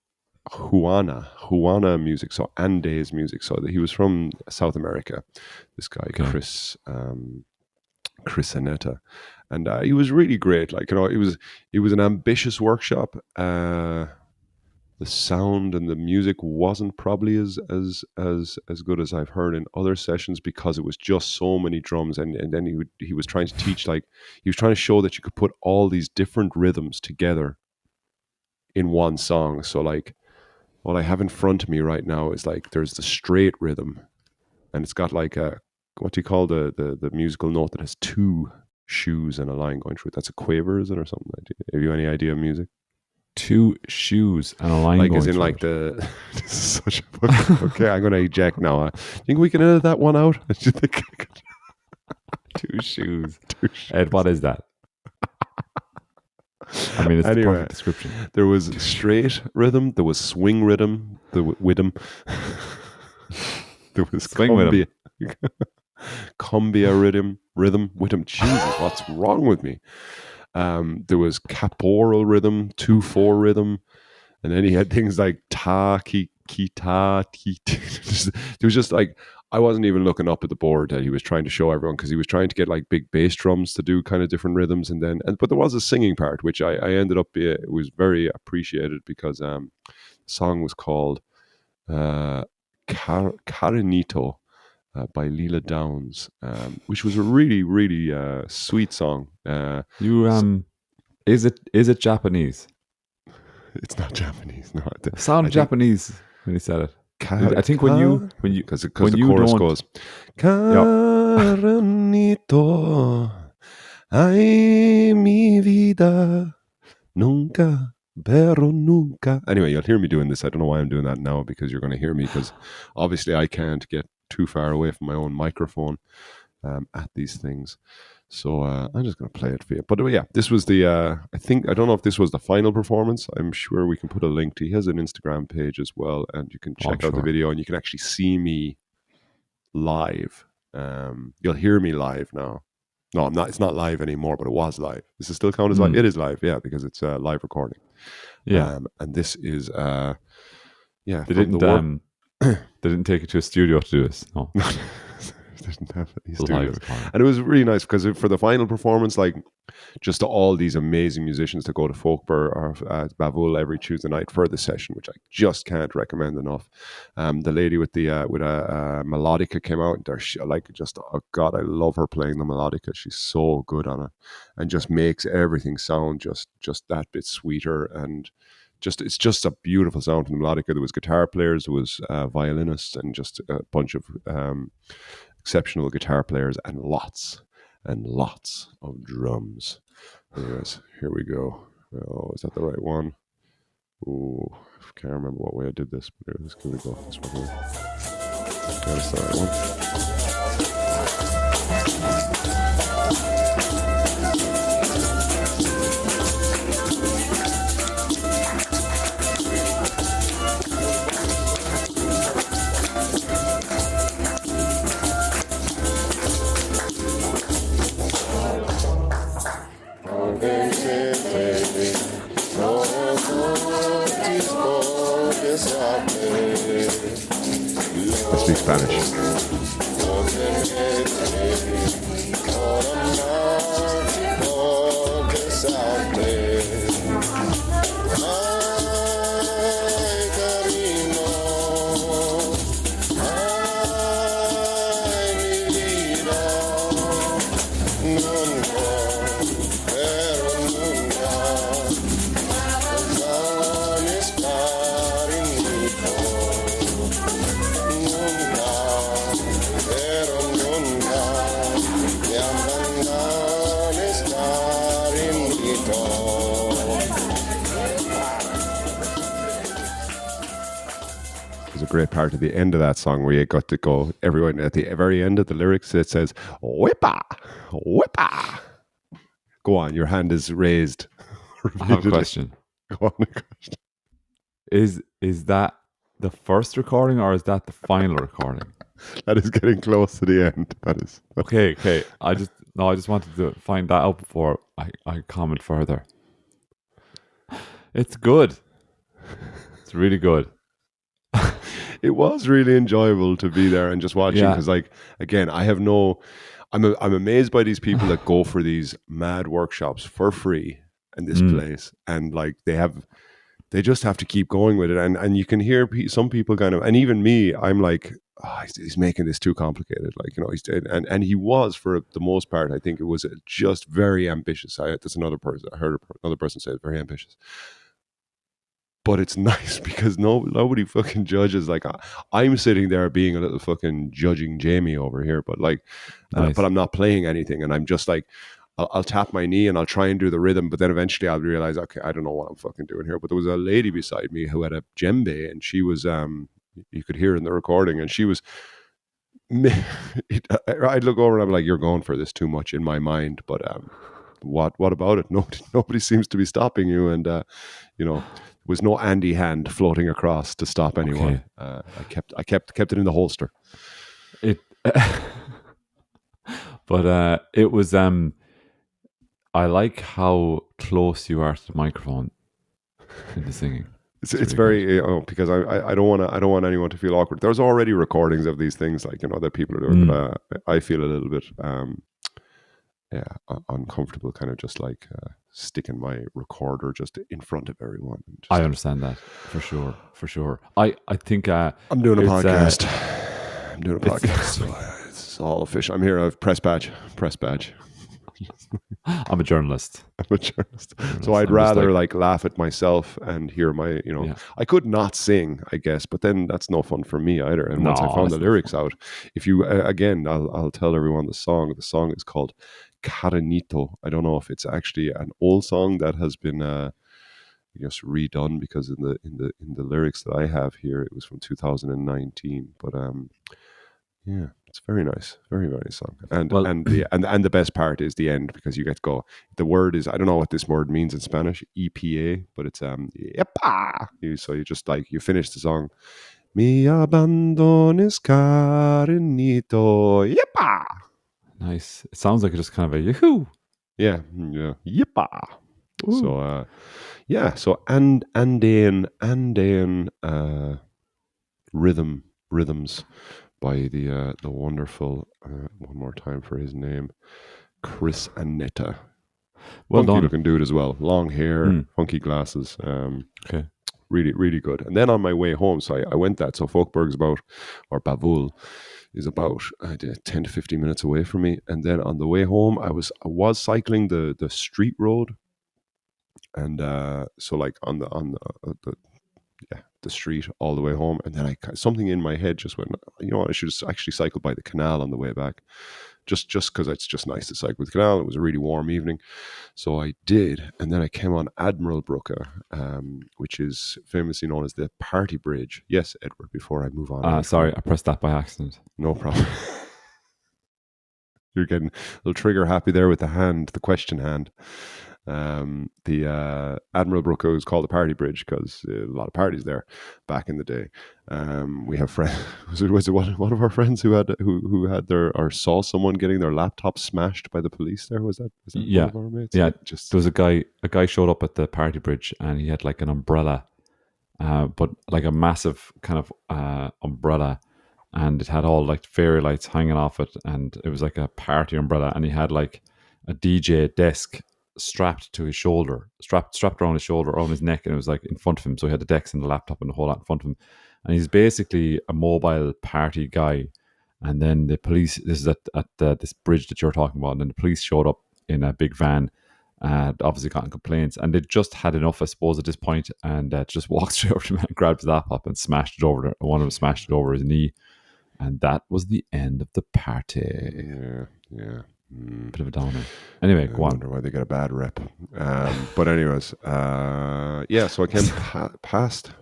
Juana music, so Andes music. So he was from South America. This guy Okay. Chris Anetta, and he was really great. Like, it was an ambitious workshop. The sound and the music wasn't probably as good as I've heard in other sessions because it was just so many drums, and then he was trying to teach, like, he was trying to show that you could put all these different rhythms together in one song. So, like, what I have in front of me right now is like there's the straight rhythm, and it's got like a what do you call the musical note that has two shoes and a line going through it? That's a quaver, is it, or something? Have you any idea of music? Two shoes and a line Like, as going in, through like it. the. This is such a. Okay, I'm going to eject now. Think we can edit that one out? I just think I could Two shoes. do Ed, what is that? I mean, it's the Anyway, perfect description. there was straight rhythm, there was swing rhythm, rhythm. There was Swing with him. cumbia rhythm. Jesus, what's wrong with me? There was caporal rhythm, 2/4 rhythm, and then he had things like ta ki ta ti. There was just like, I wasn't even looking up at the board that he was trying to show everyone, because he was trying to get like big bass drums to do kind of different rhythms, but there was a singing part which I ended up it was very appreciated, because the song was called Carinito by Leela Downs, which was a really, really sweet song. You is it Japanese? It's not Japanese, no. It sounded I think Japanese when you said it. I think when you because the chorus don't, goes yeah, Carinito, ay mi vida, nunca, pero nunca. Anyway, you'll hear me doing this. I don't know why I'm doing that now, because you're going to hear me, because obviously I can't get too far away from my own microphone at these things. So I'm just going to play it for you. But yeah, this was the, I don't know if this was the final performance. I'm sure we can put a link to, he has an Instagram page as well, and you can oh, I'm check out the sure. video, and you can actually see me live. You'll hear me live now. No, I'm not. It's not live anymore, but it was live. Does it still count as live? It is live, yeah, because it's a live recording. Yeah, And this is, yeah, they from didn't the work. they didn't take it to a studio to do this. No, Didn't have any live studios, recording. and it was really nice, because for the final performance, like, just to all these amazing musicians to go to Folkbar or Bavul every Tuesday night for the session, which I just can't recommend enough. The lady with the with a melodica came out, and like, just, oh god, I love her playing the melodica. She's so good on it, and just makes everything sound just that bit sweeter, and it's just a beautiful sound from the melodica. There was guitar players, there was violinists, and just a bunch of exceptional guitar players, and lots of drums. Anyways, here we go. Oh, is that the right one? Oh, I can't remember what way I did this, but let's give it a go. This one here. That's the right one. I speak Spanish. There's a great part at the end of that song where you got to go, everyone at the very end of the lyrics, it says, whippa, whippa. Go on, your hand is raised. I have a question. Go on. Is that the first recording, or is that the final recording? That is getting close to the end. That is. Okay. I just wanted to find that out before I comment further. It's good. It's really good. It was really enjoyable to be there and just watching, Yeah. because, like, again, I'm amazed by these people that go for these mad workshops for free in this place, and like they just have to keep going with it, and you can hear some people kind of, and even me, I'm like, oh, he's making this too complicated, like, and he was, for the most part. I think it was just very ambitious. That's another person I heard another person say, very ambitious. but it's nice because nobody fucking judges. Like I'm sitting there being a little fucking judging Jamie over here, but like, but Nice. I'm not playing anything, and I'm just like, I'll tap my knee and I'll try and do the rhythm, but then eventually I'll realize, okay, I don't know what I'm fucking doing here. But there was a lady beside me who had a djembe, and she was, you could hear in the recording, and she was. I'd look over and I'm like, "You're going for this too much in my mind," but what about it? Nobody seems to be stopping you, and there was no Andy hand floating across to stop anyone. Okay. I kept it in the holster. It but it was I like how close you are to the microphone in the singing. It's It's really good. very because I don't want anyone to feel awkward. There's already recordings of these things like that people are doing, but Mm, I feel a little bit yeah uncomfortable, kind of just like sticking my recorder just in front of everyone and I just understand that for sure, for sure. I think I'm doing a it's podcast. I'm doing a it's podcast, so it's all official. I'm here. I've press badge. Press badge. I'm a journalist. I'm a journalist, so Journalist. I'd I'm just rather like, like laugh at myself and hear my. yeah. I could not sing, I guess, but then that's no fun for me either. And once I No, found the that's no lyrics fun. out, if you again, I'll tell everyone the song. The song is called Carinito. I don't know if it's actually an old song that has been I guess redone, because in the lyrics that I have here, it was from 2019. But yeah, it's very nice, very very nice song. And Well, and the and the best part is the end, because you get to go. The word is, I don't know what this word means in Spanish, EPA, but it's yepa. So you just like you finish the song. Mi abandones carinito, yepa. nice. It sounds like it's just kind of a yoo-hoo. Yeah, yeah, yepa. Ooh. So yeah, so Andean rhythms by the wonderful, one more time for his name, Chris Anetta. Well Funky done. looking dude as well. Long hair, Mm, funky glasses. okay. Really, really good. And then on my way home, so I went that. So Folkburg's about, or Bavul is about 10 to 15 minutes away from me. And then on the way home, I was cycling the street road. And so like on the street all the way home, and then something in my head just went, I should actually cycle by the canal on the way back, just because it's just nice to cycle with the canal. It was a really warm evening, so I did, and then I came on Admiral Brooke, which is famously known as the Party Bridge. Yes, Edward. Before I move on any Sorry, further, I pressed that by accident. no problem. You're getting a little trigger happy there with the hand, the question hand. The Admiral Brooke is called the Party Bridge because a lot of parties there back in the day. We have friends. Was it one of our friends who had their, or saw someone getting their laptop smashed by the police? There was that one Yeah, of our mates? yeah. Yeah, just There was a guy. A guy showed up at the party bridge, and he had like an umbrella, but like a massive kind of umbrella, and it had all like fairy lights hanging off it, and it was like a party umbrella, and he had like a DJ desk strapped to his shoulder, strapped around his shoulder, around his neck, and it was like in front of him. So he had the decks and the laptop and the whole lot in front of him, and he's basically a mobile party guy. And then the police. This is at this bridge that you're talking about, and then the police showed up in a big van. Obviously gotten complaints, and they just had enough, I suppose, at this point, and just walked straight over to him and grabbed his laptop and smashed it over. One of them smashed it over his knee, and that was the end of the party. yeah, yeah. Bit of a downer. Anyway, I go on. wonder why they get a bad rep. But anyways, yeah. So I came past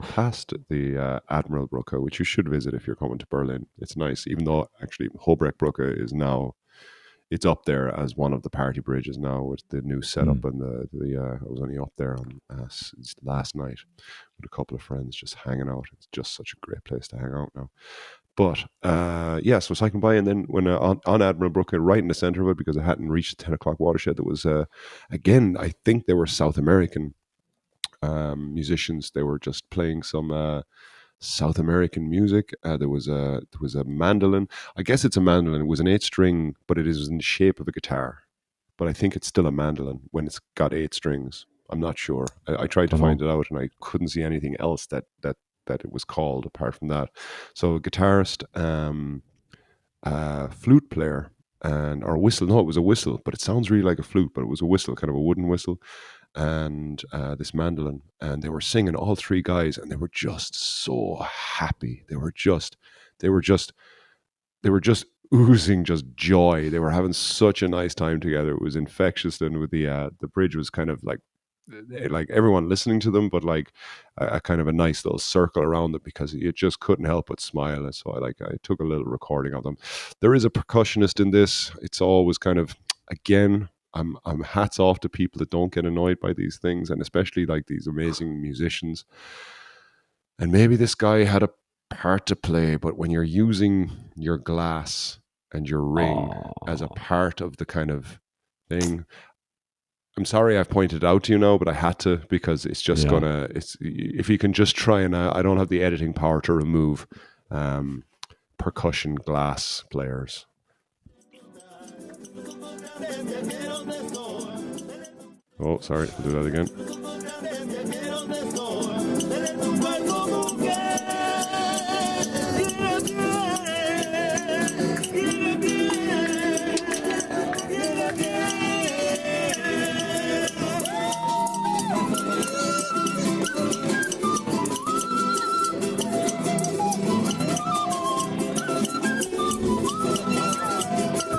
the Admiral Brücke, which you should visit if you're coming to Berlin. It's nice, even though actually Hobrecht Brücke is now, it's up there as one of the party bridges now with the new setup, Mm. and the I was only up there on last night with a couple of friends just hanging out. It's just such a great place to hang out now. But yeah, so cycling by, and then when on Admiral Brooke, right in the center of it, because I hadn't reached the 10 o'clock watershed, there was again, I think they were South American musicians. They were just playing some South American music. There was a mandolin. I guess it's a mandolin. It was an 8 string, but it is in the shape of a guitar. But I think it's still a mandolin when it's got 8 strings. I'm not sure. I tried to Don't find know. it out, and I couldn't see anything else that it was called apart from that. So a guitarist, flute player, and or a whistle. No, it was a whistle, but it sounds really like a flute, but it was a whistle, kind of a wooden whistle. and this mandolin, and they were singing, all three guys, and they were just so happy. They were just they were just oozing just joy. They were having such a nice time together. It was infectious. And with the bridge was kind of like everyone listening to them, but like a kind of a nice little circle around it, because you just couldn't help but smile. And so I took a little recording of them. There is a percussionist in this. It's always kind of, again, I'm hats off to people that don't get annoyed by these things, and especially like these amazing musicians. And maybe this guy had a part to play, but when you're using your glass and your ring as a Oh, part of the kind of thing, I'm sorry I've pointed it out to you now, but I had to, because it's just yeah. gonna. It's, if you can just try, and I don't have the editing power to remove um, percussion glass players. Oh, sorry, I'll do that again.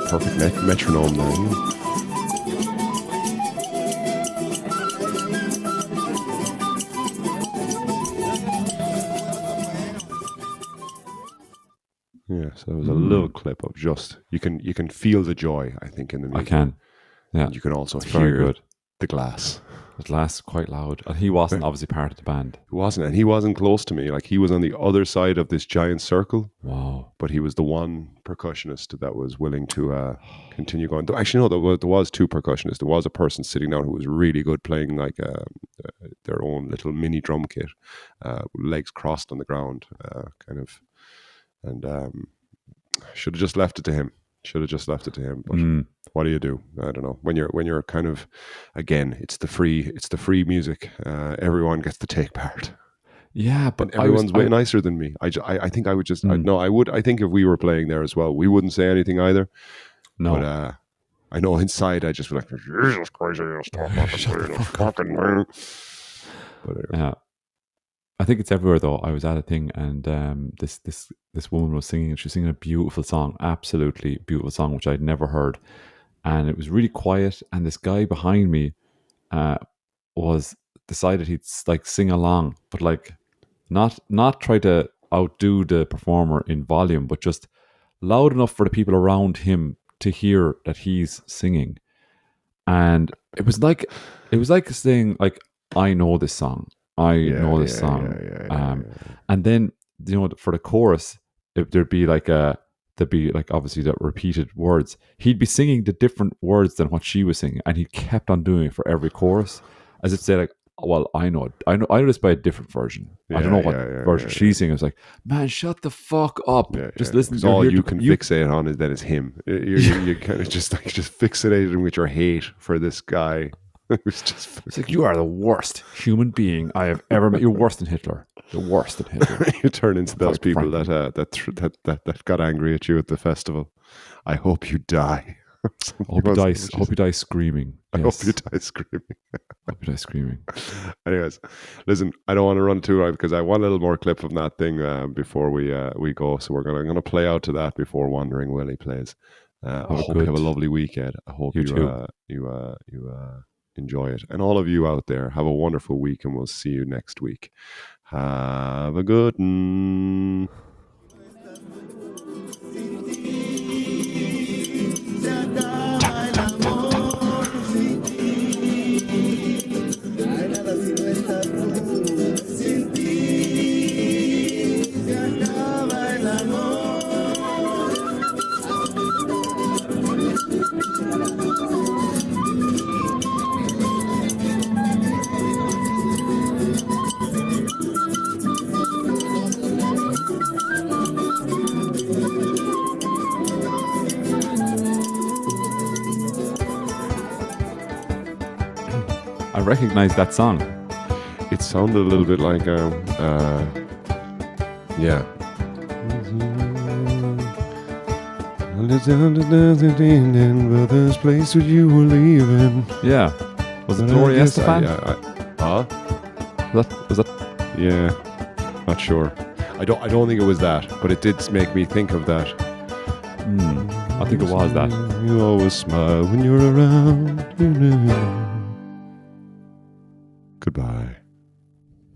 Perfect metronome there. Yeah, so there was a little clip of just, you can feel the joy, I think, in the I music. can. Yeah, And you can also it's very hear good. the glass. It lasts quite loud, and he wasn't But obviously part of the band. he wasn't, and he wasn't close to me. Like, he was on the other side of this giant circle, Wow. but he was the one percussionist that was willing to continue going. Actually, no, there was two percussionists. There was a person sitting down who was really good, playing like their own little mini drum kit, legs crossed on the ground, kind of. And should have just left it to him. But Mm. what do you do? I don't know. When you're kind of, again, it's the free music. Everyone gets to take part. Yeah, but And everyone's way nicer than me. I think I would just, Mm. no, I would. I think if we were playing there as well, we wouldn't say anything either. But No. I know inside I just be like, Jesus Christ, stop fucking fucking man. But anyway. Yeah. I think it's everywhere though. I was at a thing, and this woman was singing, and she was singing a beautiful song, absolutely beautiful song, which I'd never heard. And it was really quiet, and this guy behind me uh, was decided he'd like sing along, but like not try to outdo the performer in volume, but just loud enough for the people around him to hear that he's singing. And it was like saying like, I know this song, I Yeah, know this yeah, song. yeah, And then, for the chorus, if there'd be like obviously the repeated words, he'd be singing the different words than what she was singing, and he kept on doing it for every chorus, as if to say like, well, I know this by a different version. I don't know what version she's singing. It's like, man, shut the fuck up. Yeah, Just yeah. listen. 'Cause You're all here you to can you. fixate on is that it's him. You kind of just fixated with your hate for this guy. Who's just It's like, you are the worst human being I have ever met. You're worse than Hitler. You're worse than Hitler. you turn into those Quite people frankly. that got angry at you at the festival. I hope you die. I hope you die. I hope you die screaming. I Yes. hope you die screaming. Hope you die screaming. Anyways, listen, I don't want to run too long because I want a little more clip of that thing before we go. So I'm gonna play out to that before Wandering Willie plays. I hope you have a good. lovely weekend. I hope You you too. enjoy it, and all of you out there have a wonderful week, and we'll see you next week. Have a good one. I recognize that song. It sounded a little bit like yeah. Well, it's down to the end, but this place where you were leaving. Yeah. Was it But I Gloria guess Estefan? Was that? Yeah, not sure. I don't think it was that, but it did make me think of that. I think it was that. You always smile when you're around. Goodbye.